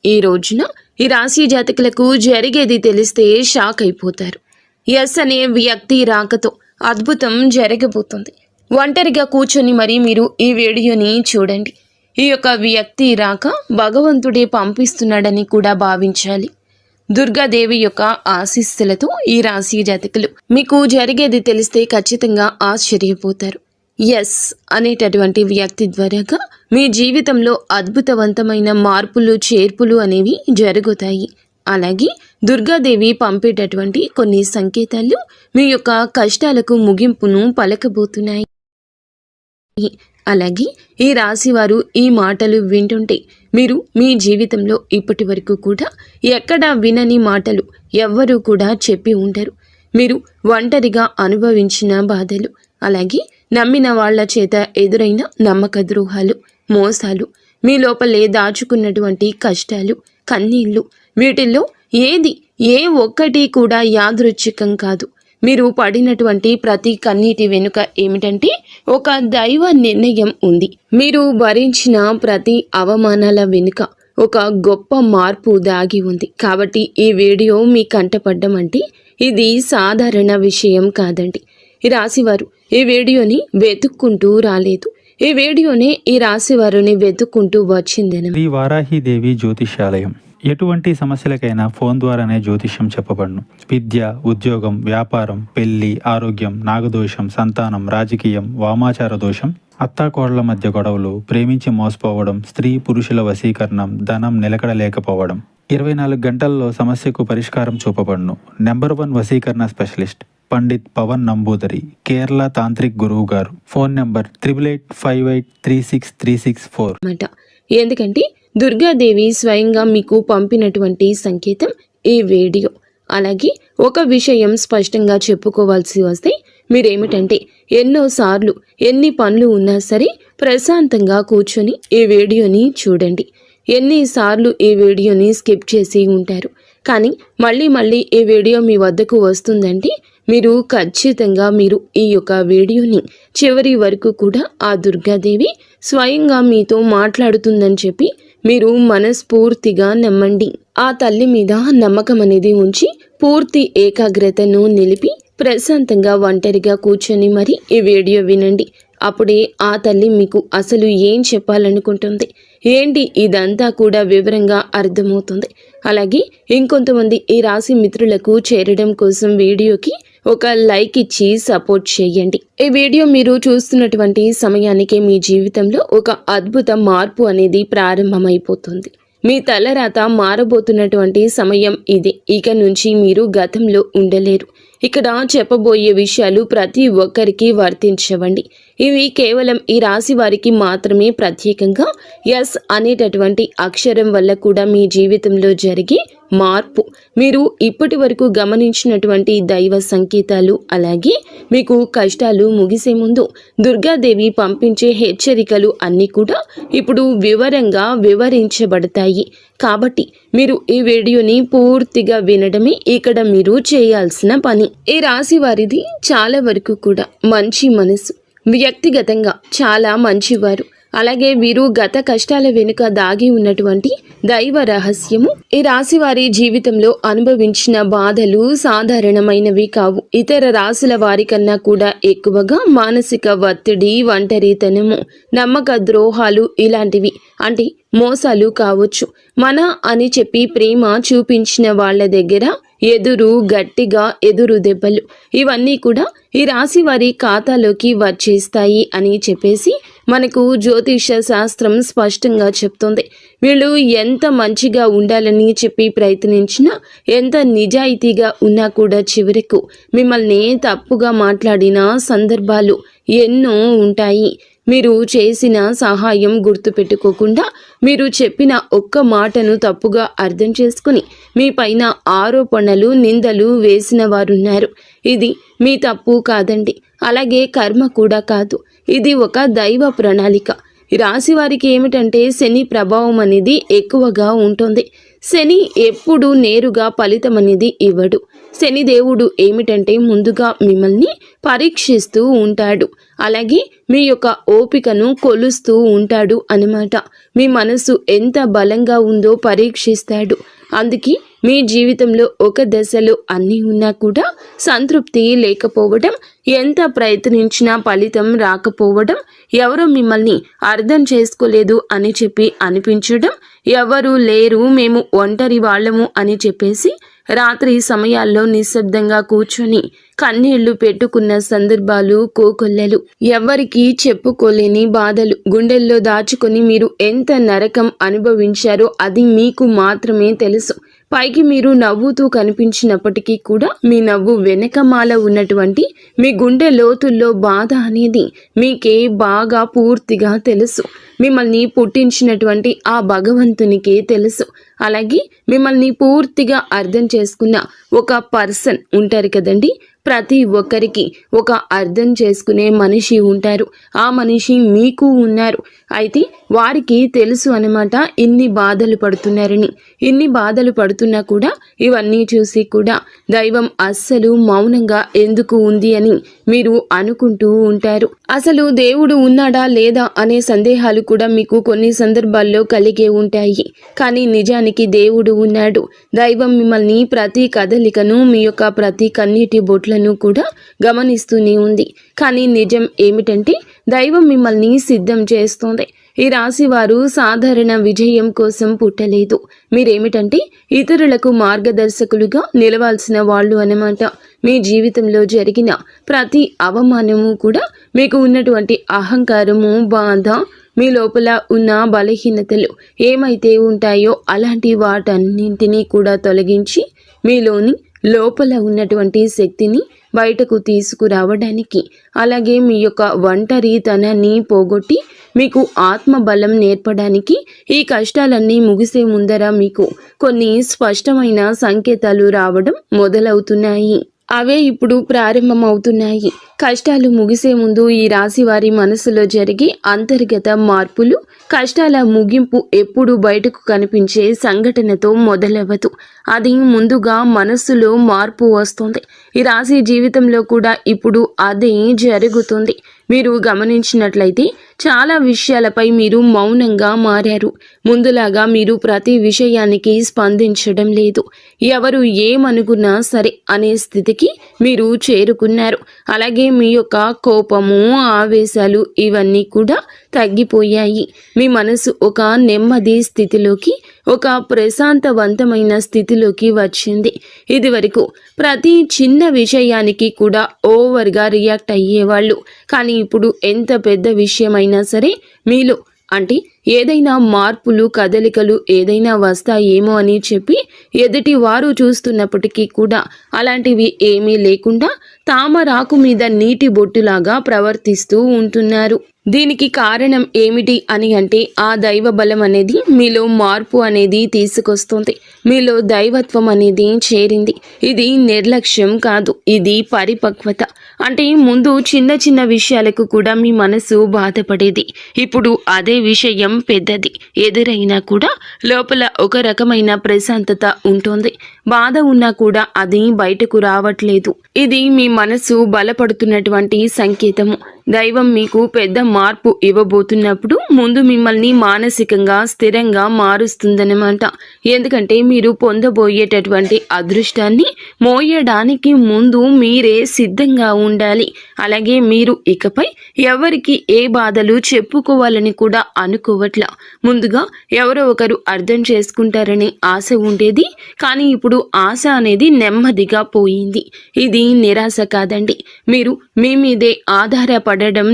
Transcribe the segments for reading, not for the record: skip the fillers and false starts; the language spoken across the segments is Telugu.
ఈ రోజున ఈ రాశి జాతకులకు జరిగేది తెలిస్తే షాక్ అయిపోతారు. ఎస్ అనే వ్యక్తి రాకతో అద్భుతం జరగబోతుంది. ఒంటరిగా కూర్చొని మరి మీరు ఈ వీడియోని చూడండి. ఈ యొక్క వ్యక్తి రాక భగవంతుడే పంపిస్తున్నాడని కూడా భావించాలి. దుర్గాదేవి యొక్క ఆశీస్సులతో ఈ రాశి జాతకులు మీకు జరిగేది తెలిస్తే ఖచ్చితంగా ఆశ్చర్యపోతారు. ఎస్ అనేటటువంటి వ్యక్తి ద్వారాగా మీ జీవితంలో అద్భుతవంతమైన మార్పులు చేర్పులు అనేవి జరుగుతాయి. అలాగే దుర్గాదేవి పంపేటటువంటి కొన్ని సంకేతాలు మీ యొక్క కష్టాలకు ముగింపును పలకబోతున్నాయి. అలాగే ఈ రాశివారు ఈ మాటలు వింటుంటే మీరు మీ జీవితంలో ఇప్పటి వరకు కూడా ఎక్కడా వినని మాటలు ఎవ్వరూ కూడా చెప్పి ఉండరు. మీరు ఒంటరిగా అనుభవించిన బాధలు, అలాగే నమ్మిన వాళ్ల చేత ఎదురైన నమ్మక ద్రోహాలు, మోసాలు, మీ లోపలే దాచుకున్నటువంటి కష్టాలు, కన్నీళ్లు, వీటిల్లో ఏ ఒక్కటి కూడా యాదృచ్ఛికం కాదు. మీరు పడినటువంటి ప్రతి కన్నీటి వెనుక ఏమిటంటే ఒక దైవ నిర్ణయం ఉంది. మీరు భరించిన ప్రతి అవమానాల వెనుక ఒక గొప్ప మార్పు దాగి ఉంది. కాబట్టి ఈ వీడియో మీ కంటపడ్డం అంటే ఇది సాధారణ విషయం కాదండి. ఈ రాశివారు ఈ వీడియోని వెతుక్కుంటూ రాలేదు. ఈ వీడియోనే ఈ రాశివారిని వెతుక్కుంటూ వచ్చిందని. శ్రీ వారాహిదేవి జ్యోతిష్యాలయం ఎటువంటి సమస్యలకైనా ఫోన్ ద్వారానే జ్యోతిష్యం చెప్పబడును. విద్య, ఉద్యోగం, వ్యాపారం, పెళ్లి, ఆరోగ్యం, నాగదోషం, సంతానం, రాజకీయం, వామాచార దోషం, అత్తాకోడళ్ల మధ్య గొడవలు, ప్రేమించి మోసపోవడం, స్త్రీ పురుషుల వశీకరణం, ధనం నిలకడలేకపోవడం, 24 గంటల్లో సమస్యకు పరిష్కారం చూపబడును. నెంబర్ 1 వశీకరణ స్పెషలిస్ట్ పండిత్ పవన్ నంబూదరి, కేరళ తాంత్రిక్ గురువు గారు. Phone number 8858363664. ఎందుకంటే దుర్గాదేవి స్వయంగా మీకు పంపినటువంటి సంకేతం ఈ వీడియో. అలాగే ఒక విషయం స్పష్టంగా చెప్పుకోవాల్సి వస్తే మీరేమిటంటే ఎన్నోసార్లు ఎన్ని పనులు ఉన్నా సరే ప్రశాంతంగా కూర్చొని ఈ వీడియోని చూడండి. ఎన్నిసార్లు ఈ వీడియోని స్కిప్ చేసి ఉంటారు. కానీ మళ్ళీ ఈ వీడియో మీ వద్దకు వస్తుందంటే మీరు ఖచ్చితంగా ఈ యొక్క వీడియోని చివరి వరకు కూడా ఆ దుర్గాదేవి స్వయంగా మీతో మాట్లాడుతుందని చెప్పి మీరు మనస్ఫూర్తిగా నమ్మండి. ఆ తల్లి మీద నమ్మకం అనేది ఉంచి పూర్తి ఏకాగ్రతను నిలిపి ప్రశాంతంగా ఒంటరిగా కూర్చొని మరి ఈ వీడియో వినండి. అప్పుడే ఆ తల్లి మీకు అసలు ఏం చెప్పాలనుకుంటుంది ఏంటి ఇదంతా కూడా వివరంగా అర్థమవుతుంది. అలాగే ఇంకొంతమంది ఈ రాశి మిత్రులకు చేరడం కోసం వీడియోకి ఒక లైక్ ఇచ్చి సపోర్ట్ చేయండి. ఈ వీడియో మీరు చూస్తున్నటువంటి సమయానికి మీ జీవితంలో ఒక అద్భుత మార్పు అనేది ప్రారంభమైపోతుంది. మీ తలరాత మారబోతున్నటువంటి సమయం ఇది. ఇక నుంచి మీరు గతంలో ఉండలేరు. ఇక్కడ చెప్పబోయే విషయాలు ప్రతి ఒక్కరికి వర్తించవండి. ఇవి కేవలం ఈ రాశి వారికి మాత్రమే ప్రత్యేకంగా ఎస్ అనేటటువంటి అక్షరం వల్ల కూడా మీ జీవితంలో జరిగే మార్పు, మీరు ఇప్పటి వరకు గమనించినటువంటి దైవ సంకేతాలు, అలాగే మీకు కష్టాలు ముగిసే ముందు దుర్గాదేవి పంపించే హెచ్చరికలు అన్నీ కూడా ఇప్పుడు వివరంగా వివరించబడతాయి. కాబట్టి మీరు ఈ వీడియోని పూర్తిగా వినడమే ఇక్కడ మీరు చేయాల్సిన పని. ఈ రాశి వారిది చాలా వరకు కూడా మంచి మనసు, వ్యక్తిగతంగా చాలా మంచివారు. అలాగే వీరు గత కష్టాల వెనుక దాగి ఉన్నటువంటి దైవ రహస్యము. ఈ రాశి వారి జీవితంలో అనుభవించిన బాధలు సాధారణమైనవి కావు. ఇతర రాశుల వారి కన్నా కూడా ఎక్కువగా మానసిక ఒత్తిడి, ఒంటరితనము, నమ్మక ద్రోహాలు ఇలాంటివి అంటే మోసాలు కావచ్చు. మన అని చెప్పి ప్రేమ చూపించిన వాళ్ళ దగ్గర గట్టిగా ఎదురు దెబ్బలు, ఇవన్నీ కూడా ఈ రాశి వారి ఖాతాలోకి వచ్చేస్తాయి అని చెప్పేసి మనకు జ్యోతిష శాస్త్రం స్పష్టంగా చెప్తుంది. వీళ్ళు ఎంత మంచిగా ఉండాలని చెప్పి ప్రయత్నించినా, ఎంత నిజాయితీగా ఉన్నా కూడా చివరకు మిమ్మల్ని తప్పుగా మాట్లాడిన సందర్భాలు ఎన్నో ఉంటాయి. మీరు చేసిన సహాయం గుర్తుపెట్టుకోకుండా మీరు చెప్పిన ఒక్క మాటను తప్పుగా అర్థం చేసుకుని మీ పైన ఆరోపణలు, నిందలు వేసిన వారున్నారు. ఇది మీ తప్పు కాదండి, అలాగే కర్మ కూడా కాదు. ఇది ఒక దైవ ప్రణాళిక. రాశి వారికి ఏమిటంటే శని ప్రభావం అనేది ఎక్కువగా ఉంటుంది. శని ఎప్పుడు నేరుగా ఫలితం అనేది ఇవ్వడు. శని దేవుడు ఏమిటంటే ముందుగా మిమ్మల్ని పరీక్షిస్తూ ఉంటాడు. అలాగే మీ యొక్క ఓపికను కొలుస్తూ ఉంటాడు అన్నమాట. మీ మనసు ఎంత బలంగా ఉందో పరీక్షిస్తాడు. అందుకే మీ జీవితంలో ఒక దశలో అన్నీ ఉన్నా కూడా సంతృప్తి లేకపోవడం, ఎంత ప్రయత్నించినా ఫలితం రాకపోవడం, ఎవరో మిమ్మల్ని అర్థం చేసుకోలేదు అని చెప్పి అనిపించడం, ఎవరు లేరు మేము ఒంటరి వాళ్ళము అని చెప్పేసి రాత్రి సమయాల్లో నిశ్శబ్దంగా కూర్చొని కన్నీళ్లు పెట్టుకున్న సందర్భాలు కోకొల్లలు. ఎవ్వరికీ చెప్పుకోలేని బాధలు గుండెల్లో దాచుకొని మీరు ఎంత నరకం అనుభవించారో అది మీకు మాత్రమే తెలుసు. పైకి మీరు నవ్వుతూ కనిపించినప్పటికీ కూడా మీ నవ్వు వెనకమాల ఉన్నటువంటి మీ గుండె లోతుల్లో బాధ అనేది మీకే బాగా పూర్తిగా తెలుసు. మిమ్మల్ని పుట్టించినటువంటి ఆ భగవంతునికే తెలుసు. అలాగే మిమ్మల్ని పూర్తిగా అర్థం చేసుకున్న ఒక పర్సన్ ఉంటారు కదండి. ప్రతి ఒక్కరికి ఒక అర్థం చేసుకునే మనిషి ఉంటారు. ఆ మనిషి మీకు ఉన్నారు. అయితే వారికి తెలుసు అన్నమాట ఇన్ని బాధలు పడుతున్నారని. ఇన్ని బాధలు పడుతున్నా కూడా ఇవన్నీ చూసి కూడా దైవం అస్సలు మౌనంగా ఎందుకు ఉంది అని మీరు అనుకుంటూ ఉంటారు. అసలు దేవుడు ఉన్నాడా లేదా అనే సందేహాలు కూడా మీకు కొన్ని సందర్భాల్లో కలిగే ఉంటాయి. కానీ నిజానికి దేవుడు ఉన్నాడు. దైవం మిమ్మల్ని ప్రతి కదలికను, మీ యొక్క ప్రతి కన్నీటి బొట్లను కూడా గమనిస్తూనే ఉంది. కానీ నిజం ఏమిటంటే దైవం మిమ్మల్ని సిద్ధం చేస్తోంది. ఈ రాశి వారు సాధారణ విజయం కోసం పుట్టలేదు. మీరేమిటంటే ఇతరులకు మార్గదర్శకులుగా నిలవాల్సిన వాళ్ళు అన్నమాట. మీ జీవితంలో జరిగిన ప్రతి అవమానము కూడా మీకు ఉన్నటువంటి అహంకారము, బాధ, మీ లోపల ఉన్న బలహీనతలు ఏమైతే ఉంటాయో అలాంటి వాటన్నింటినీ కూడా తొలగించి మీలోని లోపల ఉన్నటువంటి శక్తిని బయటకు తీసుకురావడానికి, అలాగే మీ యొక్క ఒంటరితనాన్ని పోగొట్టి మీకు ఆత్మబలం నేర్పడానికి ఈ కష్టాలన్నీ ముగిసే ముందర మీకు కొన్ని స్పష్టమైన సంకేతాలు రావడం మొదలవుతున్నాయి. అవే ఇప్పుడు ప్రారంభమవుతున్నాయి. కష్టాలు ముగిసే ముందు ఈ రాశి వారి మనసులో జరిగే అంతర్గత మార్పులు, కష్టాల ముగింపు ఎప్పుడు బయటకు కనిపించే సంఘటనతో మొదలవ్వదు. అది ముందుగా మనస్సులో మార్పు వస్తుంది. ఈ రాశి జీవితంలో కూడా ఇప్పుడు అదే జరుగుతుంది. మీరు గమనించినట్లయితే చాలా విషయాలపై మీరు మౌనంగా మారారు. ముందులాగా మీరు ప్రతి విషయానికి స్పందించడం లేదు. ఎవరు ఏమనుకున్నా సరే అనే స్థితికి మీరు చేరుకున్నారు. అలాగే మీ యొక్క కోపము, ఆవేశాలు ఇవన్నీ కూడా తగ్గిపోయాయి. మీ మనసు ఒక నెమ్మది స్థితిలోకి, ఒక ప్రశాంతవంతమైన స్థితిలోకి వచ్చింది. ఇది వరకు ప్రతి చిన్న విషయానికి కూడా ఓవర్గా రియాక్ట్ అయ్యేవాళ్ళు. కానీ ఇప్పుడు ఎంత పెద్ద విషయమైనా సరే మీలో అంటే ఏదైనా మార్పులు, కదలికలు ఏదైనా వస్తాయేమో అని చెప్పి ఎదుటి వారు చూస్తున్నప్పటికీ కూడా అలాంటివి ఏమీ లేకుండా తామరాకు మీద నీటి బొట్టులాగా ప్రవర్తిస్తూ ఉంటున్నారు. దీనికి కారణం ఏమిటి అని అంటే ఆ దైవ బలం అనేది మీలో మార్పు అనేది తీసుకొస్తుంది. మీలో దైవత్వం అనేది చేరింది. ఇది నిర్లక్ష్యం కాదు, ఇది పరిపక్వత. అంటే ముందు చిన్న చిన్న విషయాలకు కూడా మీ మనసు బాధపడేది. ఇప్పుడు అదే విషయం పెద్దది ఎదురైనా కూడా లోపల ఒక రకమైన ప్రశాంతత ఉంటుంది. బాధ ఉన్నా కూడా అది బయటకు రావట్లేదు. ఇది మీ మనసు బలపడుతున్నటువంటి సంకేతము. దైవం మీకు పెద్ద మార్పు ఇవ్వబోతున్నప్పుడు ముందు మిమ్మల్ని మానసికంగా స్థిరంగా మారుస్తుందన్నమాట. ఎందుకంటే మీరు పొందబోయేటటువంటి అదృష్టాన్ని మోయడానికి ముందు మీరే సిద్ధంగా ఉండాలి. అలాగే మీరు ఇకపై ఎవరికి ఏ బాధలు చెప్పుకోవాలని కూడా అనుకోవట్లా. ముందుగా ఎవరో ఒకరు అర్థం చేసుకుంటారని ఆశ ఉండేది. కానీ ఇప్పుడు ఆశ అనేది నెమ్మదిగా పోయింది. ఇది నిరాశ కాదండి. మీరు మీ మీదే ఆధారపడడం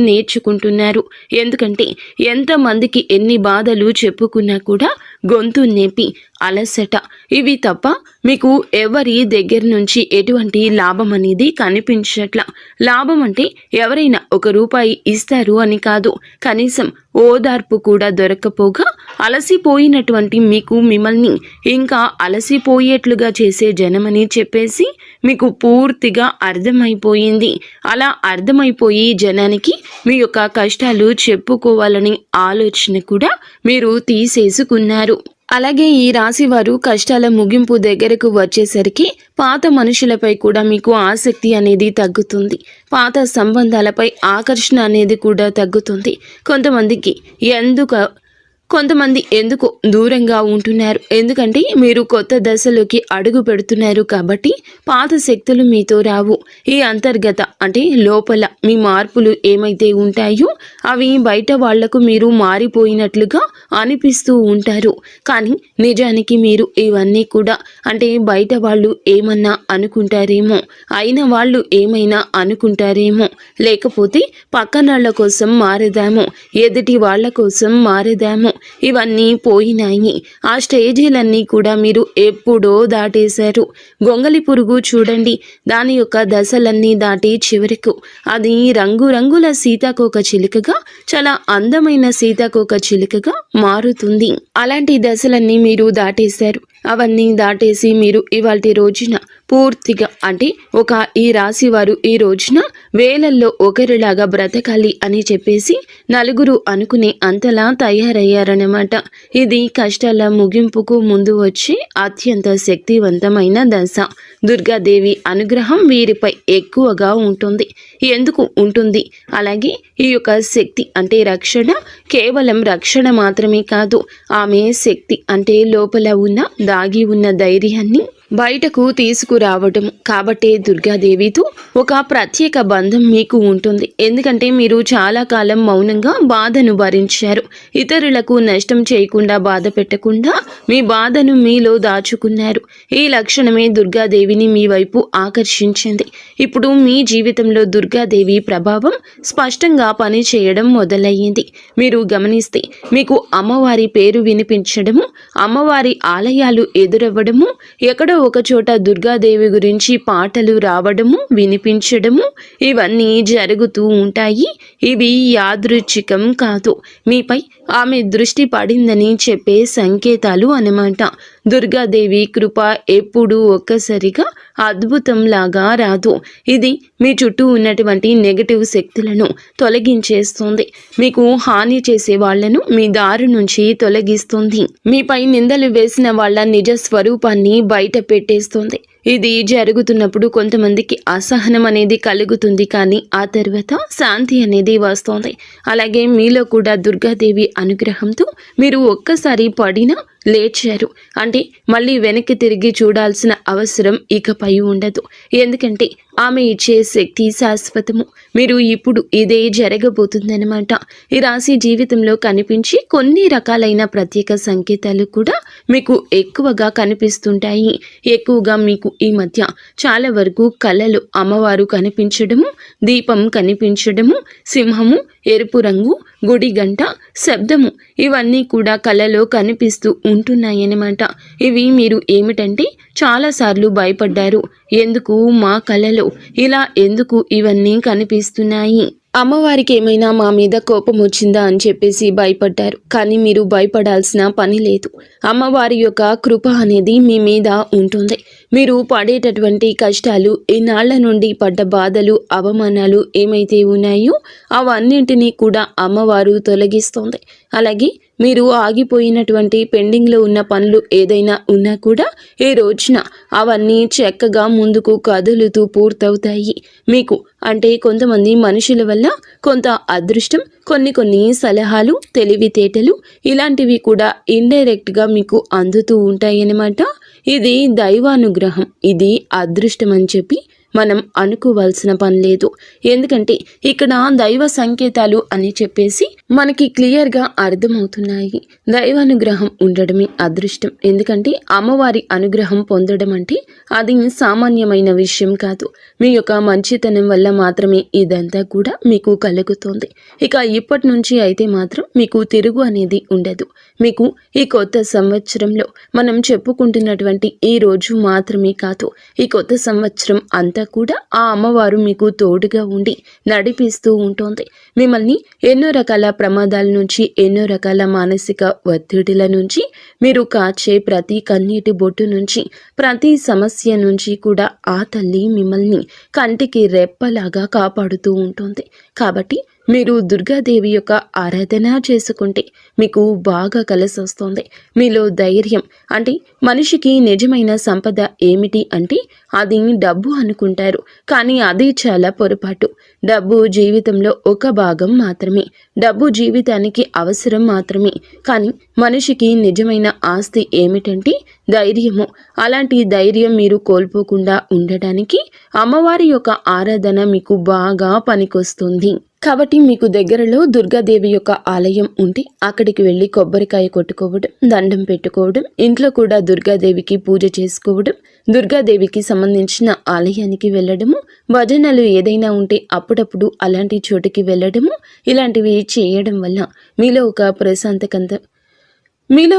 నేర్చుకుంటున్నారు. ఎందుకంటే ఎంతమందికి ఎన్ని బాధలు చెప్పుకున్నా కూడా గొంతు నొప్పి, అలసట ఇవి తప్ప మీకు ఎవరి దగ్గర నుంచి ఎటువంటి లాభం అనేది కనిపించట్లా. లాభం అంటే ఎవరైనా ₹1 ఇస్తారు అని కాదు, కనీసం ఓదార్పు కూడా దొరకపోగా అలసిపోయినటువంటి మీకు మిమ్మల్ని ఇంకా అలసిపోయేట్లుగా చేసే జనమని చెప్పేసి మీకు పూర్తిగా అర్థమైపోయింది. అలా అర్థమైపోయి జనానికి మీ యొక్క కష్టాలు చెప్పుకోవాలని ఆలోచన కూడా మీరు తీసేసుకున్నారు. అలాగే ఈ రాశి వారు కష్టాల ముగింపు దగ్గరకు వచ్చేసరికి పాత మనుషులపై కూడా మీకు ఆసక్తి అనేది తగ్గుతుంది. పాత సంబంధాలపై ఆకర్షణ అనేది కూడా తగ్గుతుంది. కొంతమంది ఎందుకు దూరంగా ఉంటున్నారు, ఎందుకంటే మీరు కొత్త దశలోకి అడుగు పెడుతున్నారు కాబట్టి పాత శక్తులు మీతో రావు. ఈ అంతర్గత అంటే లోపల మీ మార్పులు ఏమైతే ఉంటాయో అవి బయట వాళ్లకు మీరు మారిపోయినట్లుగా అనిపిస్తూ ఉంటారు. కానీ నిజానికి మీరు ఇవన్నీ కూడా అంటే బయట వాళ్ళు ఏమన్నా అనుకుంటారేమో, అయిన వాళ్ళు ఏమైనా అనుకుంటారేమో, లేకపోతే పక్కనాళ్ల కోసం మారేదామో, ఎదుటి వాళ్ల కోసం మారేదామో, ఇవన్నీ పోయినాయి. ఆ స్టేజీలన్నీ కూడా మీరు ఎప్పుడో దాటేశారు. గొంగలి పురుగు చూడండి, దాని యొక్క దశలన్నీ దాటి చివరకు అది రంగురంగుల సీతాకోక చిలుకగా, చాలా అందమైన సీతాకోక చిలుకగా మారుతుంది. అలాంటి దశలన్నీ మీరు దాటేశారు. అవన్నీ దాటేసి మీరు ఇవాల్టి రోజున పూర్తిగా అంటే ఈ రాశి వారు ఈ రోజున వేలల్లో ఒకరిలాగా బ్రతకాలి అని చెప్పేసి నలుగురు అనుకునే అంతలా తయారయ్యారన్నమాట. ఇది కష్టాల ముగింపుకు ముందు వచ్చే అత్యంత శక్తివంతమైన దశ. దుర్గాదేవి అనుగ్రహం వీరిపై ఎక్కువగా ఉంటుంది. ఎందుకు ఉంటుంది? అలాగే ఈ యొక్క శక్తి అంటే రక్షణ కేవలం రక్షణ మాత్రమే కాదు, ఆమె శక్తి అంటే లోపల ఉన్న దాగి ఉన్న ధైర్యాన్ని బయటకు తీసుకురావటం. కాబట్టే దుర్గాదేవితో ఒక ప్రత్యేక బంధం మీకు ఉంటుంది. ఎందుకంటే మీరు చాలా కాలం మౌనంగా బాధను భరించారు. ఇతరులకు నష్టం చేయకుండా, బాధ పెట్టకుండా మీ బాధను మీలో దాచుకున్నారు. ఈ లక్షణమే దుర్గాదేవిని మీ వైపు ఆకర్షించింది. ఇప్పుడు మీ జీవితంలో దుర్గాదేవి ప్రభావం స్పష్టంగా పనిచేయడం మొదలయ్యింది. మీరు గమనిస్తే మీకు అమ్మవారి పేరు వినిపించడము, అమ్మవారి ఆలయాలు ఎదురవ్వడము, ఎక్కడో ఒక చోట దుర్గాదేవి గురించి పాటలు రావడము, వినిపించడము, ఇవన్నీ జరుగుతూ ఉంటాయి. ఇవి యాదృచ్ఛికం కాదు, మీపై ఆమె దృష్టి పడిందని చెప్పే సంకేతాలు అన్నమాట. దుర్గాదేవి కృప ఎప్పుడూ ఒక్కసారిగా అద్భుతంలాగా రాదు. ఇది మీ చుట్టూ ఉన్నటువంటి నెగటివ్ శక్తులను తొలగించేస్తుంది. మీకు హాని చేసే వాళ్లను మీ దారి నుంచి తొలగిస్తుంది. మీపై నిందలు వేసిన వాళ్ళ నిజ స్వరూపాన్ని బయట పెట్టేస్తుంది. ఇది జరుగుతున్నప్పుడు కొంతమందికి అసహనం అనేది కలుగుతుంది, కానీ ఆ తర్వాత శాంతి అనేది వస్తుంది. అలాగే మీలో కూడా దుర్గాదేవి అనుగ్రహంతో మీరు ఒక్కసారి పడినా లేచారు అంటే మళ్ళీ వెనక్కి తిరిగి చూడాల్సిన అవసరం ఇకపై ఉండదు. ఎందుకంటే ఆమె ఇచ్చే శక్తి శాశ్వతము. మీరు ఇప్పుడు ఇదే జరగబోతుందన్నమాట. ఈ రాశి జీవితంలో కనిపించి కొన్ని రకాలైన ప్రత్యేక సంకేతాలు కూడా మీకు ఎక్కువగా కనిపిస్తుంటాయి. ఎక్కువగా మీకు ఈ మధ్య చాలా వరకు కళలు అమ్మవారు కనిపించడము, దీపం కనిపించడము, సింహము, ఎరుపు రంగు, గుడి గంట, శబ్దము, ఇవన్నీ కూడా కళలో కనిపిస్తూ ఉంటున్నాయన్నమాట. ఇవి మీరు ఏమిటంటే చాలాసార్లు భయపడ్డారు. ఎందుకు మా కళలో ఇలా ఎందుకు ఇవన్నీ కనిపిస్తున్నాయి, అమ్మవారికి ఏమైనా మా మీద కోపం వచ్చిందా అని చెప్పేసి భయపడ్డారు. కానీ మీరు భయపడాల్సిన పని లేదు. అమ్మవారి యొక్క కృప అనేది మీ మీద ఉంటుంది. మీరు పడేటటువంటి కష్టాలు, ఈనాళ్ల నుండి పడ్డ బాధలు, అవమానాలు ఏమైతే ఉన్నాయో అవన్నింటినీ కూడా అమ్మవారు తొలగిస్తుంది. అలాగే మీరు ఆగిపోయినటువంటి పెండింగ్లో ఉన్న పనులు ఏదైనా ఉన్నా కూడా ఈ రోజున అవన్నీ చక్కగా ముందుకు కదులుతూ పూర్తవుతాయి. మీకు అంటే కొంతమంది మనుషుల వల్ల కొంత అదృష్టం, కొన్ని సలహాలు, తెలివితేటలు ఇలాంటివి కూడా ఇండైరెక్ట్గా మీకు అందుతూ ఉంటాయన్నమాట. ఇది దైవానుగ్రహం, ఇది అదృష్టం అని చెప్పి మనం అనుకోవాల్సిన పని లేదు. ఎందుకంటే ఇక్కడ దైవ సంకేతాలు అని చెప్పేసి మనకి క్లియర్గా అర్థమవుతున్నాయి. దైవానుగ్రహం ఉండడమే అదృష్టం. ఎందుకంటే అమ్మవారి అనుగ్రహం పొందడం అంటే అది సామాన్యమైన విషయం కాదు. మీ యొక్క మంచితనం వల్ల మాత్రమే ఇదంతా కూడా మీకు కలుగుతుంది. ఇక ఇప్పటి నుంచి అయితే మాత్రం మీకు తిరుగు అనేది ఉండదు. మీకు ఈ కొత్త సంవత్సరంలో మనం చెప్పుకుంటున్నటువంటి ఈ రోజు మాత్రమే కాదు, ఈ కొత్త సంవత్సరం అంతా కూడా ఆ అమ్మవారు మీకు తోడుగా ఉండి నడిపిస్తూ ఉంటుంది. మిమ్మల్ని ఎన్నో రకాల ప్రమాదాల నుంచి, ఎన్నో రకాల మానసిక ఒత్తిడిల నుంచి, మీరు కాచే ప్రతి కన్నీటి బొట్టు నుంచి, ప్రతి సమస్య నుంచి కూడా ఆ తల్లి మిమ్మల్ని కంటికి రెప్పలాగా కాపాడుతూ ఉంటుంది. కాబట్టి మీరు దుర్గాదేవి యొక్క ఆరాధన చేసుకుంటే మీకు బాగా కలిసి వస్తుంది. మీలో ధైర్యం, అంటే మనిషికి నిజమైన సంపద ఏమిటి అంటే అది డబ్బు అనుకుంటారు, కానీ అది చాలా పొరపాటు. డబ్బు జీవితంలో ఒక భాగం మాత్రమే, డబ్బు జీవితానికి అవసరం మాత్రమే. కానీ మనిషికి నిజమైన ఆస్తి ఏమిటంటే ధైర్యము. అలాంటి ధైర్యం మీరు కోల్పోకుండా ఉండడానికి అమ్మవారి యొక్క ఆరాధన మీకు బాగా పనికొస్తుంది. కాబట్టి మీకు దగ్గరలో దుర్గాదేవి యొక్క ఆలయం ఉంటే అక్కడికి వెళ్ళి కొబ్బరికాయ కొట్టుకోవడం, దండం పెట్టుకోవడం, ఇంట్లో కూడా దుర్గాదేవికి పూజ చేసుకోవడం, దుర్గాదేవికి సంబంధించిన ఆలయానికి వెళ్ళడము, భజనలు ఏదైనా ఉంటే అప్పుడప్పుడు అలాంటి చోటుకి వెళ్ళడము, ఇలాంటివి చేయడం వల్ల మీలో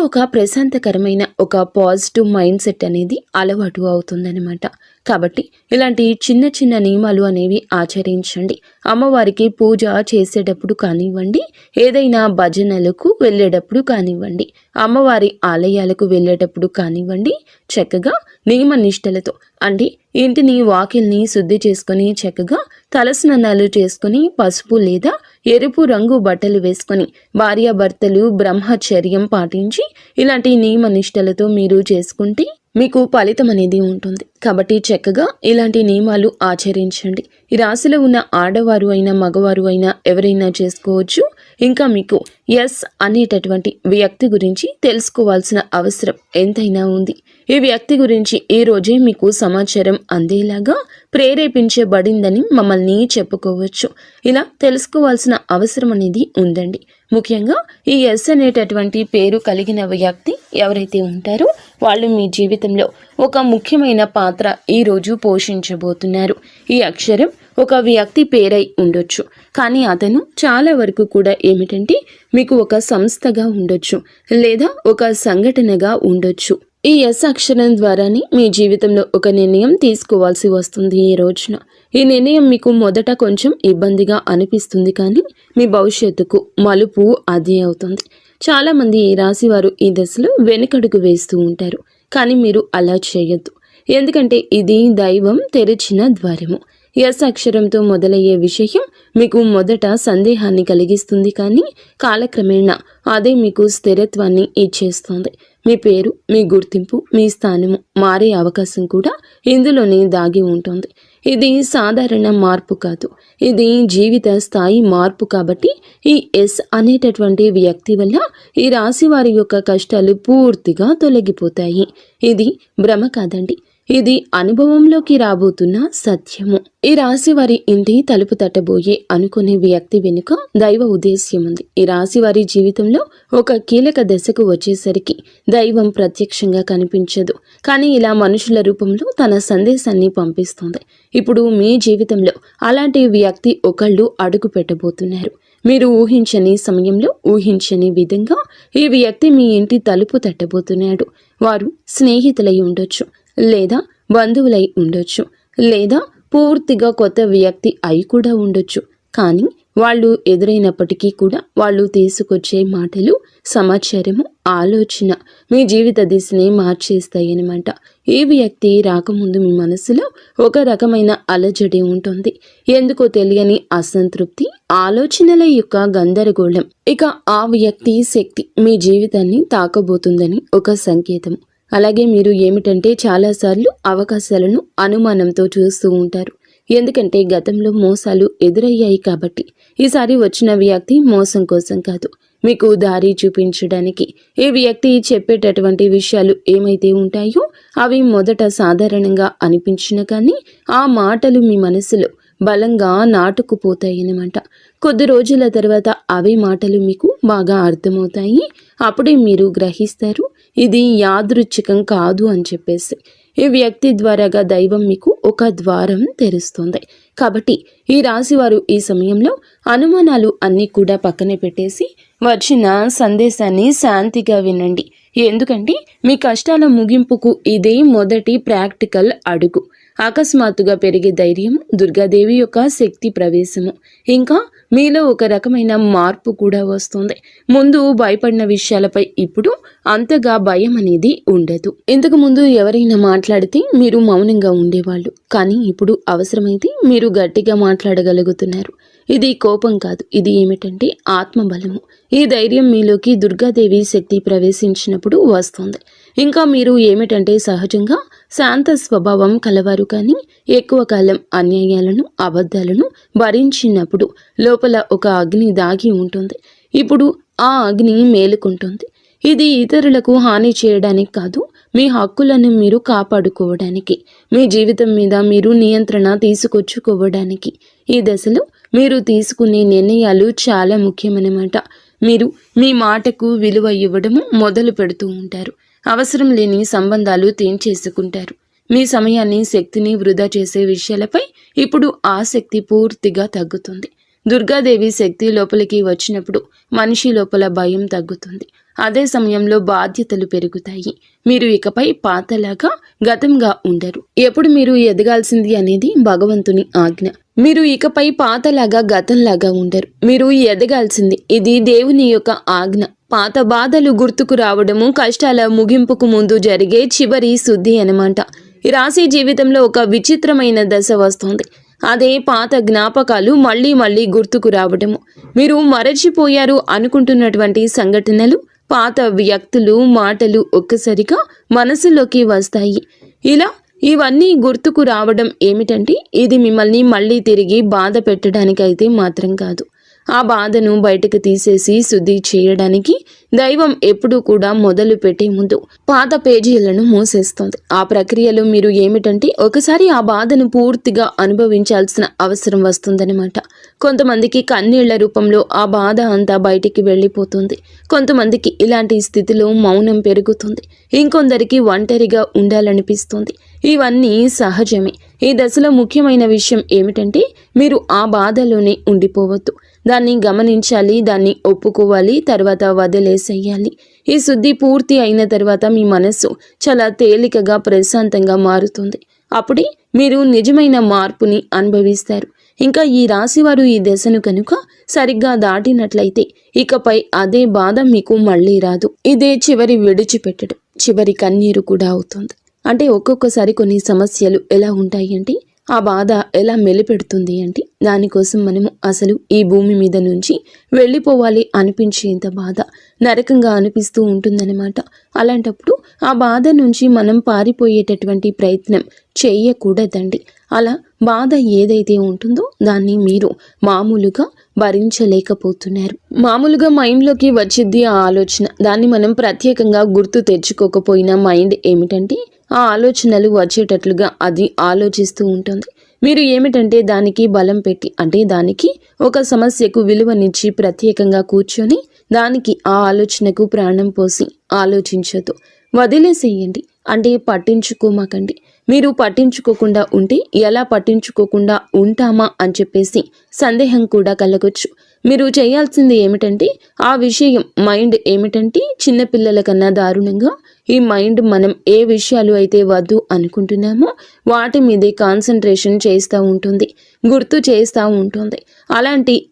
ఒక ప్రశాంతకరమైన ఒక పాజిటివ్ మైండ్ సెట్ అనేది అలవాటు అవుతుందన్నమాట. కాబట్టి ఇలాంటి చిన్న చిన్న నియమాలు అనేవి ఆచరించండి. అమ్మవారికి పూజ చేసేటప్పుడు కానివ్వండి, ఏదైనా భజనలకు వెళ్ళేటప్పుడు కానివ్వండి, అమ్మవారి ఆలయాలకు వెళ్ళేటప్పుడు కానివ్వండి, చక్కగా నియమ నిష్టలతో, అంటే ఇంటిని వాకిల్ని శుద్ధి చేసుకొని చక్కగా తలస్నానాలు చేసుకుని పసుపు లేదా ఎరుపు రంగు బట్టలు వేసుకొని భార్యాభర్తలు బ్రహ్మచర్యం పాటించి ఇలాంటి నియమ నిష్టలతో మీరు చేసుకుంటే మీకు ఫలితం అనేది ఉంటుంది. కాబట్టి చక్కగా ఇలాంటి నియమాలు ఆచరించండి. ఈ రాశిలో ఉన్న ఆడవారు అయినా మగవారు అయినా ఎవరైనా చేసుకోవచ్చు. ఇంకా మీకు ఎస్ అనేటటువంటి వ్యక్తి గురించి తెలుసుకోవాల్సిన అవసరం ఎంతైనా ఉంది. ఈ వ్యక్తి గురించి ఈ రోజే మీకు సమాచారం అందేలాగా ప్రేరేపించబడిందని మమ్మల్ని చెప్పుకోవచ్చు. ఇలా తెలుసుకోవాల్సిన అవసరం అనేది ఉందండి. ముఖ్యంగా ఈ ఎస్ అనేటటువంటి పేరు కలిగిన వ్యక్తి ఎవరైతే ఉంటారో వాళ్ళు మీ జీవితంలో ఒక ముఖ్యమైన పాత్ర ఈరోజు పోషించబోతున్నారు. ఈ అక్షరం ఒక వ్యక్తి పేరై ఉండొచ్చు, కానీ అతను చాలా వరకు కూడా ఏమిటంటే మీకు ఒక సంస్థగా ఉండొచ్చు లేదా ఒక సంఘటనగా ఉండొచ్చు. ఈ ఎస్ అక్షరం ద్వారానే మీ జీవితంలో ఒక నిర్ణయం తీసుకోవాల్సి వస్తుంది. ఈ రోజున ఈ నిర్ణయం మీకు మొదట కొంచెం ఇబ్బందిగా అనిపిస్తుంది, కానీ మీ భవిష్యత్తుకు మలుపు అదే అవుతుంది. చాలామంది ఈ రాశి వారు ఈ దశలో వెనుకడుగు వేస్తూ ఉంటారు, కానీ మీరు అలా చేయొద్దు. ఎందుకంటే ఇది దైవం తెరిచిన ద్వారము. ఎస్ అక్షరంతో మొదలయ్యే విషయం మీకు మొదట సందేహాన్ని కలిగిస్తుంది, కానీ కాలక్రమేణా అదే మీకు స్థిరత్వాన్ని ఇచ్చేస్తుంది. మీ పేరు, మీ గుర్తింపు, మీ స్థానము మారే అవకాశం కూడా ఇందులోనే దాగి ఉంటుంది. ఇది సాధారణ మార్పు కాదు, ఇది జీవిత స్థాయి మార్పు. కాబట్టి ఈ ఎస్ అనేటటువంటి వ్యక్తి వల్ల ఈ రాశి వారి యొక్క కష్టాలు పూర్తిగా తొలగిపోతాయి. ఇది భ్రమ కాదండి, ఇది అనుభవంలోకి రాబోతున్న సత్యము. ఈ రాశి వారి ఇంటి తలుపు తట్టబోయే అనుకునే వ్యక్తి వెనుక దైవ ఉద్దేశ్యం ఉంది. ఈ రాశి వారి జీవితంలో ఒక కీలక దశకు వచ్చేసరికి దైవం ప్రత్యక్షంగా కనిపించదు, కానీ ఇలా మనుషుల రూపంలో తన సందేశాన్ని పంపిస్తుంది. ఇప్పుడు మీ జీవితంలో అలాంటి వ్యక్తి ఒకళ్ళు అడుగు పెట్టబోతున్నారు. మీరు ఊహించని సమయంలో ఊహించని విధంగా ఈ వ్యక్తి మీ ఇంటి తలుపు తట్టబోతున్నాడు. వారు స్నేహితులై ఉండొచ్చు, లేదా బంధువులై ఉండొచ్చు, లేదా పూర్తిగా కొత్త వ్యక్తి అయి కూడా ఉండొచ్చు. కానీ వాళ్ళు ఎదురైనప్పటికీ కూడా వాళ్ళు తీసుకొచ్చే మాటలు, సమాచారము, ఆలోచన మీ జీవిత దిశని మార్చేస్తాయన్నమాట. ఈ వ్యక్తి రాకముందు మీ మనసులో ఒక రకమైన అలజడి ఉంటుంది. ఎందుకో తెలియని అసంతృప్తి, ఆలోచనల యొక్క గందరగోళం. ఇక ఆ వ్యక్తి శక్తి మీ జీవితాన్ని తాకబోతుందని ఒక సంకేతం. అలాగే మీరు ఏమిటంటే చాలాసార్లు అవకాశాలను అనుమానంతో చూస్తూ ఉంటారు. ఎందుకంటే గతంలో మోసాలు ఎదురయ్యాయి కాబట్టి. ఈసారి వచ్చిన వ్యక్తి మోసం కోసం కాదు, మీకు దారి చూపించడానికి. ఈ వ్యక్తి చెప్పేటటువంటి విషయాలు ఏమైతే ఉంటాయో అవి మొదట సాధారణంగా అనిపించిన కానీ ఆ మాటలు మీ మనసులో బలంగా నాటుకుపోతాయన్నమాట. కొద్ది రోజుల తర్వాత అవే మాటలు మీకు బాగా అర్థమవుతాయి. అప్పుడే మీరు గ్రహిస్తారు ఇది యాదృచ్ఛికం కాదు అని చెప్పేసి. ఈ వ్యక్తి ద్వారాగా దైవం మీకు ఒక ద్వారం తెరుస్తుంది. కాబట్టి ఈ రాశి వారు ఈ సమయంలో అనుమానాలు అన్నీ కూడా పక్కనే పెట్టేసి వచ్చిన సందేశాన్ని శాంతిగా వినండి. ఎందుకంటే మీ కష్టాల ముగింపుకు ఇదే మొదటి ప్రాక్టికల్ అడుగు. అకస్మాత్తుగా పెరిగే ధైర్యం, దుర్గాదేవి యొక్క శక్తి ప్రవేశము, ఇంకా మీలో ఒక రకమైన మార్పు కూడా వస్తుంది. ముందు భయపడిన విషయాలపై ఇప్పుడు అంతగా భయం అనేది ఉండదు. ఇంతకు ముందు ఎవరైనా మాట్లాడితే మీరు మౌనంగా ఉండేవాళ్ళు, కానీ ఇప్పుడు అవసరమైతే మీరు గట్టిగా మాట్లాడగలుగుతున్నారు. ఇది కోపం కాదు, ఇది ఏమిటంటే ఆత్మబలము. ఈ ధైర్యం మీలోకి దుర్గాదేవి శక్తి ప్రవేశించినప్పుడు వస్తుంది. ఇంకా మీరు ఏమిటంటే సహజంగా శాంత స్వభావం కలవారు, కానీ ఎక్కువ కాలం అన్యాయాలను అబద్ధాలను భరించినప్పుడు లోపల ఒక అగ్ని దాగి ఉంటుంది. ఇప్పుడు ఆ అగ్ని మేలుకుంటుంది. ఇది ఇతరులకు హాని చేయడానికి కాదు, మీ హక్కులను మీరు కాపాడుకోవడానికి, మీ జీవితం మీద మీరు నియంత్రణ తీసుకొచ్చుకోవడానికి. ఈ దశలో మీరు తీసుకునే నిర్ణయాలు చాలా ముఖ్యమన్నమాట. మీరు మీ మాటకు విలువ ఇవ్వడము మొదలు పెడుతూ ఉంటారు. అవసరం లేని సంబంధాలు తెంచేసుకుంటారు. మీ సమయాన్ని శక్తిని వృధా చేసే విషయాలపై ఇప్పుడు ఆసక్తి పూర్తిగా తగ్గుతుంది. దుర్గాదేవి శక్తి లోపలికి వచ్చినప్పుడు మనిషి లోపల భయం తగ్గుతుంది. అదే సమయంలో బాధ్యతలు పెరుగుతాయి. మీరు ఇకపై పాతలాగా గతంగా ఉండరు. ఎప్పుడు మీరు ఎదగాల్సింది అనేది భగవంతుని ఆజ్ఞ. మీరు ఇకపై పాతలాగా గతంలాగా ఉండరు. మీరు ఎదగాల్సింది, ఇది దేవుని యొక్క ఆజ్ఞ. పాత బాధలు గుర్తుకు రావడము కష్టాల ముగింపుకు ముందు జరిగే చివరి శుద్ధి అన్నమాట. ఈ రాశి జీవితంలో ఒక విచిత్రమైన దశ వస్తుంది. అదే పాత జ్ఞాపకాలు మళ్ళీ మళ్ళీ గుర్తుకు రావడము. మీరు మరచిపోయారు అనుకుంటున్నటువంటి సంఘటనలు, పాత వ్యక్తులు, మాటలు ఒక్కసారిగా మనసులోకి వస్తాయి. ఇలా ఇవన్నీ గుర్తుకు రావడం ఏమిటంటే ఇది మిమ్మల్ని మళ్ళీ తిరిగి బాధ పెట్టడానికైతే మాత్రం కాదు. ఆ బాధను బయటకు తీసేసి శుద్ధి చేయడానికి దైవం ఎప్పుడూ కూడా మొదలు పెట్టే ముందు పాత పేజీలను మూసేస్తుంది. ఆ ప్రక్రియలో మీరు ఏమిటంటే ఒకసారి ఆ బాధను పూర్తిగా అనుభవించాల్సిన అవసరం వస్తుందన్నమాట. కొంతమందికి కన్నీళ్ల రూపంలో ఆ బాధ అంతా బయటికి వెళ్ళిపోతుంది. కొంతమందికి ఇలాంటి స్థితిలో మౌనం పెరుగుతుంది. ఇంకొందరికి ఒంటరిగా ఉండాలనిపిస్తుంది. ఇవన్నీ సహజమే. ఈ దశలో ముఖ్యమైన విషయం ఏమిటంటే మీరు ఆ బాధలోనే ఉండిపోవద్దు. దాన్ని గమనించాలి, దాన్ని ఒప్పుకోవాలి, తర్వాత వదిలేసేయాలి. ఈ శుద్ధి పూర్తి అయిన తర్వాత మీ మనస్సు చాలా తేలికగా ప్రశాంతంగా మారుతుంది. అప్పుడే మీరు నిజమైన మార్పుని అనుభవిస్తారు. ఇంకా ఈ రాశివారు ఈ దశను కనుక సరిగ్గా దాటినట్లయితే ఇకపై అదే బాధ మీకు మళ్ళీ రాదు. ఇదే చివరి విడిచిపెట్టడం, చివరి కన్నీరు కూడా అవుతుంది. అంటే ఒక్కొక్కసారి కొన్ని సమస్యలు ఎలా ఉంటాయి అంటే ఆ బాధ ఎలా మెలిపెడుతుంది అంటే దానికోసం మనము అసలు ఈ భూమి మీద నుంచి వెళ్ళిపోవాలి అనిపించేంత బాధ నరకంగా అనిపిస్తూ ఉంటుందన్నమాట. అలాంటప్పుడు ఆ బాధ నుంచి మనం పారిపోయేటటువంటి ప్రయత్నం చేయకూడదండి. అలా బాధ ఏదైతే ఉంటుందో దాన్ని మీరు మామూలుగా భరించలేకపోతున్నారు. మామూలుగా మైండ్లోకి వచ్చిద్ది ఆ ఆలోచన. దాన్ని మనం ప్రత్యేకంగా గుర్తు తెచ్చుకోకపోయినా మైండ్ ఏమిటంటే ఆ ఆలోచనలు వచ్చేటట్లుగా అది ఆలోచిస్తూ ఉంటుంది. మీరు ఏమిటంటే దానికి బలం పెట్టి, అంటే దానికి ఒక సమస్యకు విలువనిచ్చి ప్రత్యేకంగా కూర్చొని దానికి ఆ ఆలోచనకు ప్రాణం పోసి ఆలోచించొద్దు. వదిలేసేయండి. అంటే పట్టించుకోమాకండి. మీరు పట్టించుకోకుండా ఉంటే ఎలా పట్టించుకోకుండా ఉంటామా అని చెప్పేసి సందేహం కూడా కలగొచ్చు. మీరు చేయాల్సింది ఏమిటంటే ఆ విషయం మైండ్ ఏమిటంటే చిన్నపిల్లల కన్నా దారుణంగా ఈ మైండ్ మనం ఏ విషయాలు అయితే వద్దు అనుకుంటున్నామో వాటి మీదే కాన్సన్ట్రేషన్ చేస్తూ ఉంటుంది, గుర్తు చేస్తూ ఉంటుంది.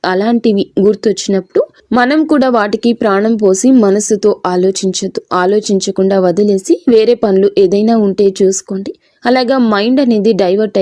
అలాంటివి గుర్తొచ్చినప్పుడు మనం కూడా వాటికి ప్రాణం పోసి మనసుతో ఆలోచించొద్దు. ఆలోచించకుండా వదిలేసి వేరే పనులు ఏదైనా ఉంటే చూసుకోండి. అలాగా మైండ్ అనేది డైవర్ట్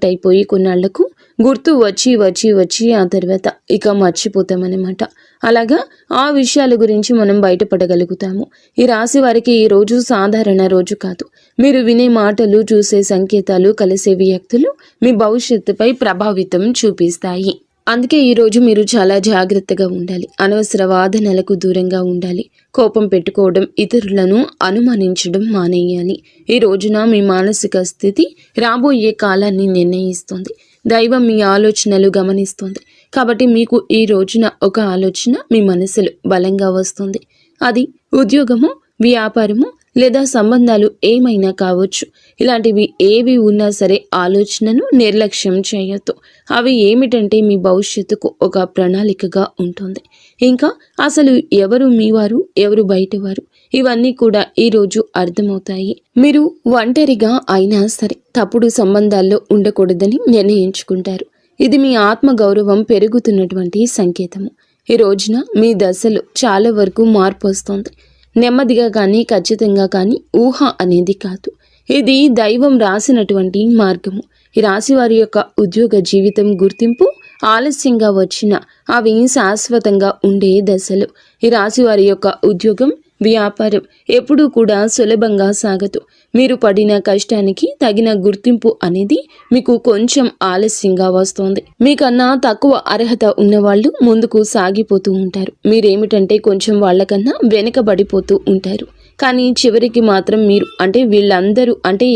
అయిపోయి కొన్నాళ్లకు గుర్తు వచ్చి ఆ తర్వాత ఇక మర్చిపోతామన్నమాట. అలాగా ఆ విషయాల గురించి మనం బయటపడగలుగుతాము. ఈ రాశి వారికి ఈ రోజు సాధారణ రోజు కాదు. మీరు వినే మాటలు, చూసే సంకేతాలు, కలిసే వ్యక్తులు మీ భవిష్యత్తుపై ప్రభావితం చూపిస్తాయి. అందుకే ఈరోజు మీరు చాలా జాగ్రత్తగా ఉండాలి. అనవసర వాదనలకు దూరంగా ఉండాలి. కోపం పెట్టుకోవడం, ఇతరులను అనుమానించడం మానేయాలి. ఈ రోజున మీ మానసిక స్థితి రాబోయే కాలాన్ని నిర్ణయిస్తుంది. దైవం మీ ఆలోచనలు గమనిస్తుంది. కాబట్టి మీకు ఈ రోజున ఒక ఆలోచన మీ మనసులో బలంగా వస్తుంది. అది ఉద్యోగము, వ్యాపారము లేదా సంబంధాలు ఏమైనా కావచ్చు. ఇలాంటివి ఏవి ఉన్నా సరే ఆలోచనను నిర్లక్ష్యం చేయొద్దు. అవి ఏమిటంటే మీ భవిష్యత్తుకు ఒక ప్రణాళికగా ఉంటుంది. ఇంకా అసలు ఎవరు మీవారు, ఎవరు బయటవారు, ఇవన్నీ కూడా ఈరోజు అర్థమవుతాయి. మీరు ఒంటరిగా అయినా సరే తప్పుడు సంబంధాల్లో ఉండకూడదని నిర్ణయించుకుంటారు. ఇది మీ ఆత్మగౌరవం పెరుగుతున్నటువంటి సంకేతము. ఈ రోజున మీ దశలో చాలా వరకు మార్పు వస్తుంది. నెమ్మదిగా కానీ ఖచ్చితంగా కానీ ఊహ అనేది కాదు. ఇది దైవం రాసినటువంటి మార్గము. ఈ రాశి వారి యొక్క ఉద్యోగ జీవితం గుర్తింపు ఆలస్యంగా వచ్చినా అవి శాశ్వతంగా ఉండే దశలు. ఈ రాశి వారి యొక్క ఉద్యోగం, వ్యాపారం ఎప్పుడూ కూడా సులభంగా సాగదు. మీరు పడిన కష్టానికి తగిన గుర్తింపు అనేది మీకు కొంచెం ఆలస్యంగా వస్తుంది. మీకన్నా తక్కువ అర్హత ఉన్నవాళ్ళు ముందుకు సాగిపోతూ ఉంటారు. మీరేమిటంటే కొంచెం వాళ్ళకన్నా వెనకబడిపోతూ ఉంటారు. కానీ చివరికి మాత్రం మీరు వీళ్ళందరూ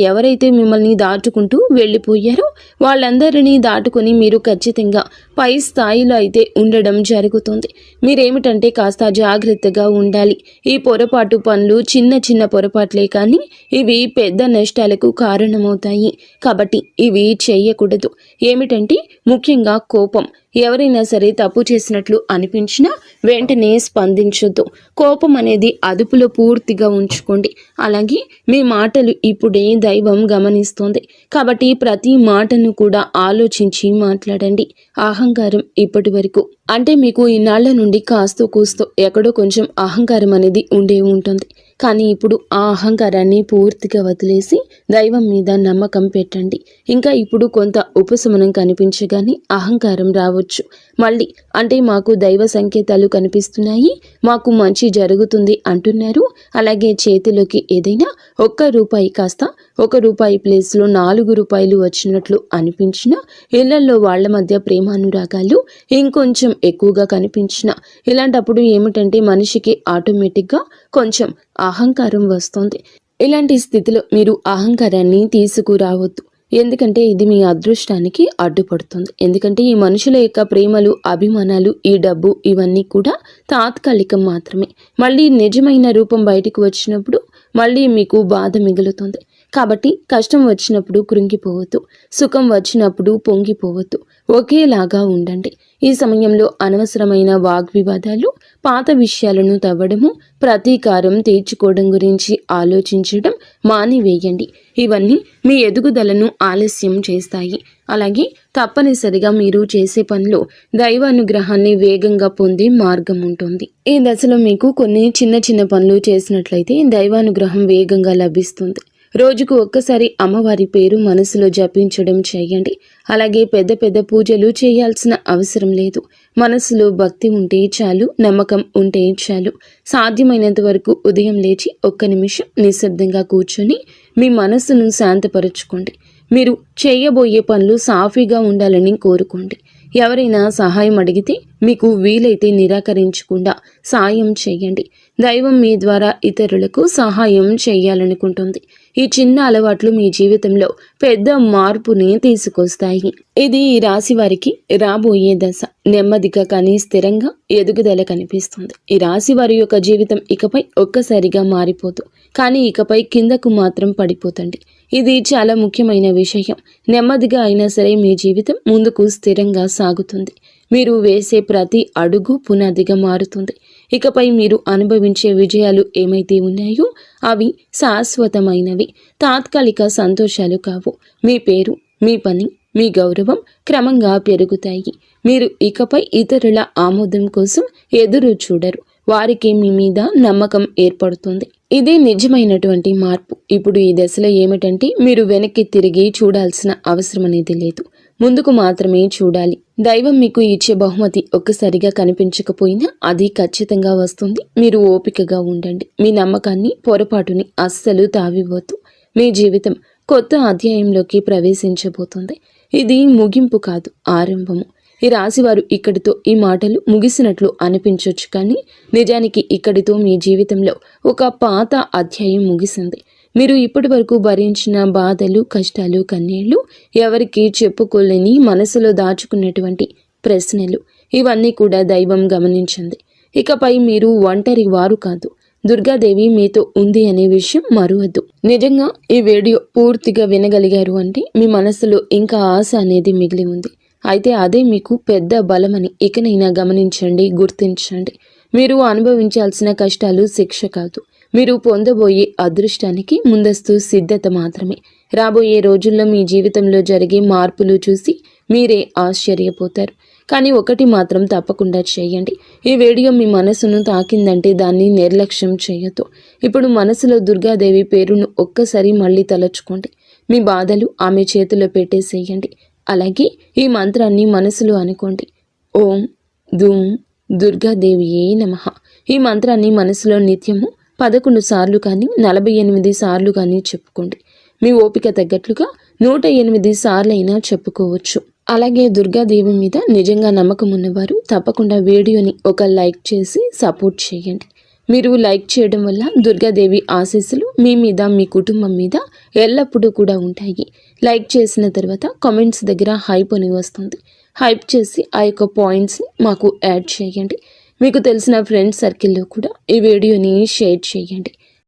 ఎవరైతే మిమ్మల్ని దాటుకుంటూ వెళ్ళిపోయారో వాళ్ళందరినీ దాటుకొని మీరు ఖచ్చితంగా పై స్థాయిలో అయితే ఉండడం జరుగుతుంది. మీరేమిటంటే కాస్త జాగ్రత్తగా ఉండాలి. ఈ పొరపాటు పనులు చిన్న చిన్న పొరపాట్లే కానీ ఇవి పెద్ద నష్టాలకు కారణమవుతాయి. కాబట్టి ఇవి చేయకూడదు. ఏమిటంటే ముఖ్యంగా కోపం. ఎవరైనా సరే తప్పు చేసినట్లు అనిపించినా వెంటనే స్పందించొద్దు. కోపం అనేది అదుపులో పూర్తిగా ఉంచుకోండి. అలాగే మీ మాటలు ఇప్పుడే దైవం గమనిస్తోంది. కాబట్టి ప్రతి మాటను కూడా ఆలోచించి మాట్లాడండి. అహంకారం ఇప్పటి వరకు మీకు ఇన్నాళ్ల నుండి కాస్తో కూస్తో ఎక్కడో కొంచెం అహంకారం అనేది ఉండే ఉంటుంది. కానీ ఇప్పుడు ఆ అహంకారాన్ని పూర్తిగా వదిలేసి దైవం మీద నమ్మకం పెట్టండి. ఇంకా ఇప్పుడు కొంత ఉపశమనం కనిపించగానే అహంకారం రావచ్చు. మళ్ళీ మాకు దైవ సంకేతాలు కనిపిస్తున్నాయి, మాకు మంచి జరుగుతుంది అంటున్నారు. అలాగే చేతిలోకి ఏదైనా ₹1 కాస్త ₹1 ప్లేస్లో ₹4 వచ్చినట్లు అనిపించినా, ఇళ్లలో వాళ్ల మధ్య ప్రేమానురాగాలు ఇంకొంచెం ఎక్కువగా కనిపించిన, ఇలాంటప్పుడు ఏమిటంటే మనిషికి ఆటోమేటిక్గా కొంచెం అహంకారం వస్తుంది. ఇలాంటి స్థితిలో మీరు అహంకారాన్ని తీసుకురావద్దు. ఎందుకంటే ఇది మీ అదృష్టానికి అడ్డుపడుతుంది. ఎందుకంటే ఈ మనుషుల యొక్క ప్రేమలు, అభిమానాలు, ఈ డబ్బు ఇవన్నీ కూడా తాత్కాలికం మాత్రమే. మళ్ళీ నిజమైన రూపం బయటికి వచ్చినప్పుడు మళ్ళీ మీకు బాధ మిగులుతుంది. కాబట్టి కష్టం వచ్చినప్పుడు కృంగిపోవద్దు, సుఖం వచ్చినప్పుడు పొంగిపోవద్దు. ఒకేలాగా ఉండండి. ఈ సమయంలో అనవసరమైన వాగ్వివాదాలు, పాత విషయాలను తవ్వడము, ప్రతీకారం తీర్చుకోవడం గురించి ఆలోచించడం మానివేయండి. ఇవన్నీ మీ ఎదుగుదలను ఆలస్యం చేస్తాయి. అలాగే తప్పనిసరిగా మీరు చేసే పనిలో దైవానుగ్రహాన్ని వేగంగా పొందే మార్గం ఉంటుంది. ఈ దశలో మీకు కొన్ని చిన్న చిన్న పనులు చేసినట్లయితే దైవానుగ్రహం వేగంగా లభిస్తుంది. రోజుకు ఒక్కసారి అమ్మవారి పేరు మనసులో జపించడం చేయండి. అలాగే పెద్ద పెద్ద పూజలు చేయాల్సిన అవసరం లేదు. మనసులో భక్తి ఉంటే చాలు, నమ్మకం ఉంటే చాలు. సాధ్యమైనంత వరకు ఉదయం లేచి 1 నిమిషం నిశ్శబ్దంగా కూర్చొని మీ మనసును శాంతపరచుకోండి. మీరు చేయబోయే పనులు సాఫీగా ఉండాలని కోరుకోండి. ఎవరైనా సహాయం అడిగితే మీకు వీలైతే నిరాకరించకుండా సాయం చేయండి. దైవం మీ ద్వారా ఇతరులకు సహాయం చేయాలనుకుంటుంది. ఈ చిన్న అలవాట్లు మీ జీవితంలో పెద్ద మార్పుని తీసుకొస్తాయి. ఇది ఈ రాశి వారికి రాబోయే దశ. నెమ్మదిగా కానీ స్థిరంగా ఎదుగుదల కనిపిస్తుంది. ఈ రాశి వారి యొక్క జీవితం ఇకపై ఒక్కసారిగా మారిపోదు, కానీ ఇకపై కిందకు మాత్రం పడిపోతండి. ఇది చాలా ముఖ్యమైన విషయం. నెమ్మదిగా అయినా సరే మీ జీవితం ముందుకు స్థిరంగా సాగుతుంది. మీరు వేసే ప్రతి అడుగు పునాదిగా మారుతుంది. ఇకపై మీరు అనుభవించే విజయాలు ఏమైతే ఉన్నాయో అవి శాశ్వతమైనవి, తాత్కాలిక సంతోషాలు కావు. మీ పేరు, మీ పని, మీ గౌరవం క్రమంగా పెరుగుతాయి. మీరు ఇకపై ఇతరుల ఆమోదం కోసం ఎదురు చూడరు. వారికి మీ మీద నమ్మకం ఏర్పడుతుంది. ఇదే నిజమైనటువంటి మార్పు. ఇప్పుడు ఈ దశలో ఏమిటంటే మీరు వెనక్కి తిరిగి చూడాల్సిన అవసరం అనేది లేదు, ముందుకు మాత్రమే చూడాలి. దైవం మీకు ఇచ్చే బహుమతి ఒక్కసారిగా కనిపించకపోయినా అది ఖచ్చితంగా వస్తుంది. మీరు ఓపికగా ఉండండి. మీ నమ్మకాన్ని, పొరపాటుని అస్సలు తావివ్వద్దు. మీ జీవితం కొత్త అధ్యాయంలోకి ప్రవేశించబోతుంది. ఇది ముగింపు కాదు, ఆరంభము. ఈ రాశివారు ఇక్కడితో ఈ మాటలు ముగిసినట్లు అనిపించవచ్చు, కానీ నిజానికి ఇక్కడితో మీ జీవితంలో ఒక పాత అధ్యాయం ముగిసింది. మీరు ఇప్పటి వరకు భరించిన బాధలు, కష్టాలు, కన్నీళ్లు, ఎవరికి చెప్పుకోలేని మనసులో దాచుకున్నటువంటి ప్రశ్నలు, ఇవన్నీ కూడా దైవం గమనించింది. ఇకపై మీరు ఒంటరి వారు కాదు. దుర్గాదేవి మీతో ఉంది అనే విషయం మరువద్దు. నిజంగా ఈ వీడియో పూర్తిగా వినగలిగారు అంటే మీ మనసులో ఇంకా ఆశ అనేది మిగిలి ఉంది. అయితే అదే మీకు పెద్ద బలమని ఇకనైనా గమనించండి, గుర్తించండి. మీరు అనుభవించాల్సిన కష్టాలు శిక్ష కాదు, మీరు పొందబోయే అదృష్టానికి ముందస్తు సిద్ధత మాత్రమే. రాబోయే రోజుల్లో మీ జీవితంలో జరిగే మార్పులు చూసి మీరే ఆశ్చర్యపోతారు. కానీ ఒకటి మాత్రం తప్పకుండా చేయండి. ఈ వీడియో మీ మనసును తాకిందంటే దాన్ని నిర్లక్ష్యం చేయొద్దు. ఇప్పుడు మనసులో దుర్గాదేవి పేరును ఒక్కసారి మళ్ళీ తలచుకోండి. మీ బాధలు ఆమె చేతిలో పెట్టేసేయండి. అలాగే ఈ మంత్రాన్ని మనసులో అనుకోండి. ఓం ధూం దుర్గాదేవియే నమః. ఈ మంత్రాన్ని మనసులో నిత్యము 11 సార్లు కానీ 48 సార్లు కానీ చెప్పుకోండి. మీ ఓపిక తగ్గట్లుగా 108 సార్లైనా చెప్పుకోవచ్చు. అలాగే దుర్గాదేవి మీద నిజంగా నమ్మకం ఉన్నవారు తప్పకుండా వీడియోని ఒక లైక్ చేసి సపోర్ట్ చేయండి. మీరు లైక్ చేయడం వల్ల దుర్గాదేవి ఆశీస్సులు మీ మీద మీ కుటుంబం మీద ఎల్లప్పుడూ కూడా ఉంటాయి. లైక్ చేసిన తర్వాత కామెంట్స్ దగ్గర హైప్ అని వస్తుంది. హైప్ చేసి ఆ యొక్క పాయింట్స్ని మాకు యాడ్ చేయండి. మీకు తెలిసిన ఫ్రెండ్స్ సర్కిల్లో కూడా ఈ వీడియోని షేర్ చేయండి.